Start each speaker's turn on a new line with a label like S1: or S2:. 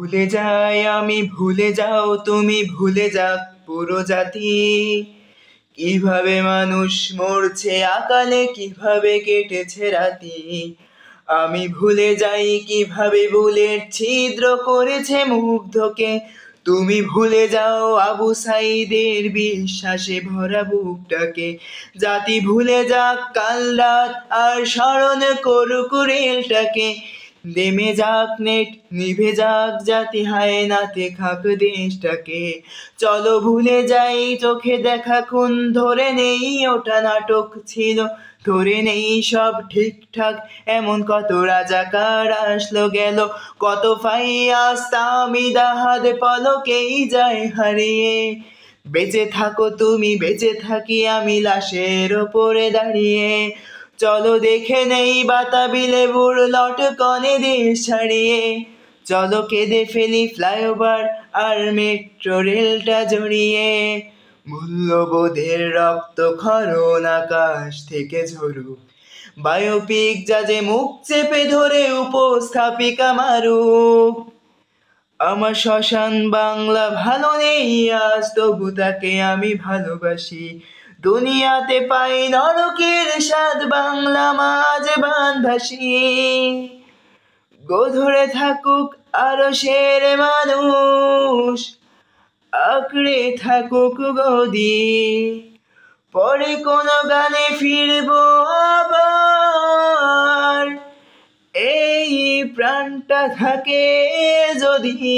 S1: ভুলে যাই আমি, ভুলে যাও তুমি, ভুলে যাক পুরো জাতি। কিভাবে মানুষ মরছে আকালে, কিভাবে কেটেছে রাতি। আমি ভুলে যাই কিভাবে বুলেট ছিদ্র করেছে মুগ্ধকে। তুমি ভুলে যাও আবু সাঈদের বিশ্বাসে ভরা বুকটাকে। জাতি ভুলে যাক কাল রাত আর স্মরণ করুক রেলটাকে। নেমে যাক নেট, নিভে যাক জাতি, হায় নাতে খাক দেশটাকে। চলো ভুলে যাই চোখে দেখা খুন, ধরে নেই ওটা নাটক ছিল, ধরে নেই সব ঠিকঠাক। এমন কত রাজাকার আসলো গেল, কত ফাইয়াজ তামিদ আহাদ পলকেই যায় হারিয়ে। বেঁচে থাকো তুমি, বেঁচে থাকি আমি, লাশের ওপরে দাঁড়িয়ে। চলো দেখে নেই বাতাবি লেবুর লটকনে দেশ ছাড়িয়ে। চলো কেঁদে ফেলি ফ্লাইওভার আর মেট্রো রেলটা জড়িয়ে। মূল্যবোধের রক্ত ক্ষরণ আকাশ থেকে ঝরুক, বায়োপিক জাজে মুখ চেপে ধরে উপস্থাপিকা মারুক। আমার শ্মশান বাংলা ভালো নেই আজ, তবু তাকে আমি ভালোবাসি। দুনিয়াতে পাই নরকের স্বাদ, বাংলা মাঝ বানভাসি। গোধরে থাকুক আরশের মানুষ, আঁকড়ে থাকুক গদি। পরে কোনো গানে ফিরবো আবার, এই প্রাণটা থাকে যদি।